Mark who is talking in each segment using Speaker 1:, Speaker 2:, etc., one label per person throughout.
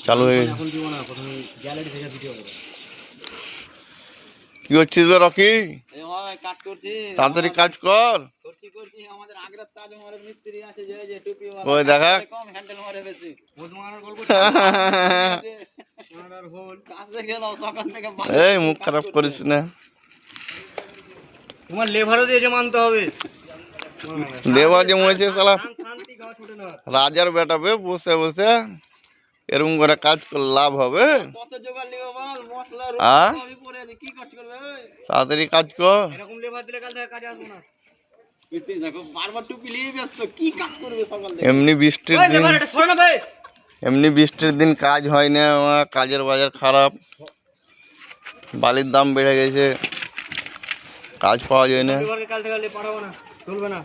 Speaker 1: চালু হয়ে গেছে। কি করছিস বে রকি?
Speaker 2: কাজ করছি,
Speaker 1: তাড়াতাড়ি কাজ কর।
Speaker 2: করছি। আমাদের আগ্রার তাজমহলের মিস্ত্রি আছে যে টুপি
Speaker 1: ওই দেখা
Speaker 2: কম হ্যান্ডেল মারে বেশি কাজে গেল সকাল থেকে
Speaker 1: এই মুখ খারাপ করিস না।
Speaker 3: তোমার লেভারও দিয়েছে মানতে হবে।
Speaker 1: লেবার যে মনে হচ্ছে শালা
Speaker 3: শান্তি গাও ছোট না।
Speaker 1: রাজার বেটা বে, বসে বসে এরকম করে কাজ করলে লাভ হবে?
Speaker 2: কত জোগাড় নিব বল, মশলা
Speaker 1: আ?
Speaker 2: রুটি পরে আছে, কি কাজ করবে ওই?
Speaker 1: তাড়াতাড়ি কাজ কর।
Speaker 3: এরকম লেভার দিলে কাল থেকে কাজে আসবো না।
Speaker 2: মিস্ত্রি দেখো বারবার টুপি নিয়ে ব্যস্ত, কি কাজ করবে সকাল থেকে?
Speaker 1: এমনি বৃষ্টির
Speaker 3: ওই
Speaker 1: দিন,
Speaker 3: লেভার এটা সরে না ভাই।
Speaker 1: এমনি বৃষ্টির দিন কাজ হয় না, আমার কাজের বাজার খারাপ, বালির দাম বেড়ে গেছে, কাজ পাওয়া যায় না।
Speaker 3: লেভারকে কাল থেকে পাঠাবো না, চলবে না।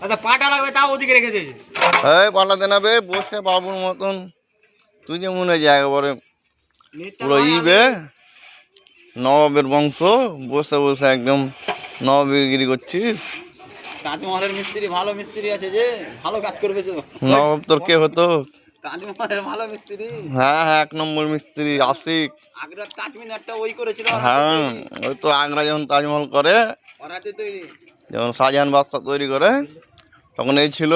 Speaker 3: আচ্ছা পাটা লাগবে তাও ওদিকে রেখে দিয়েছে।
Speaker 1: এই পাঠাতে না বে, বসে বাবুর মতন। তুই যে মনে হয় একবারে পুরো বে, নবাবের বংশ, বসে বসে একদম নবাবগিরি করছিস।
Speaker 2: তাজমহলের মিস্ত্রি ভালো মিস্ত্রি আছে যে, ভালো কাজ করবে তো।
Speaker 1: নবাব তোর কে হতো?
Speaker 2: তাজমহলের ভালো মিস্ত্রি,
Speaker 1: হ্যাঁ হ্যাঁ, 1 নম্বর মিস্ত্রি আশিক।
Speaker 2: আগ্রার তাজমিনারটা ওই করেছিল,
Speaker 1: হ্যাঁ, ওই তো আগ্রা যখন তাজমহল করে,
Speaker 2: ওর হাতে তৈরি।
Speaker 1: যখন শাহজাহান বাদশা তৈরি করে, তখন এই ছিল।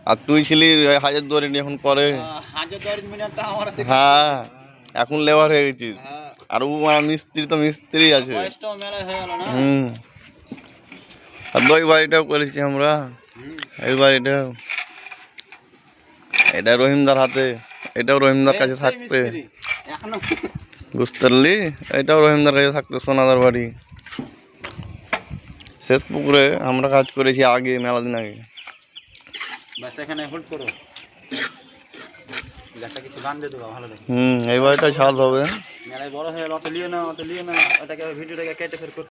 Speaker 1: আর তুই ছিলি হাজারদুয়ারি যখন করে।
Speaker 2: হাজারদুয়ারি মিনারটা আমার হাতে।
Speaker 1: হ্যাঁ, এখন লেবার হয়ে গেছিস।
Speaker 2: হ্যাঁ,
Speaker 1: আর ও মিস্ত্রি তো মিস্ত্রি আছে।
Speaker 2: বয়সটাও মেলা হয়ে গেল না।
Speaker 1: হুম। আর ওই বাড়িটাও করেছি আমরা, এই বাড়িটাও। এটা রহিমদার হাতে, এটাও রহিমদার কাছে
Speaker 2: সেই
Speaker 1: থাকতে,
Speaker 2: মিস্ত্রি, এখনো
Speaker 1: বুঝতে পারলি? এটাও রহিমদার কাছে থাকতে, সোনাদার বাড়ি। শ্বেতপুকুরে আমরা কাজ করেছি আগে, মেলা দিন আগে।
Speaker 2: ব্যাস এখানে হোল্ড করো, একটা কিছু গান দিয়ে দেবো ভালো দেখে।
Speaker 1: এই বাড়িটা ছাদ হবে।
Speaker 2: মেলায় বড় হয়ে গেল, অত লিও না, ওটাকে ভিডিওটাকে কেটে ফের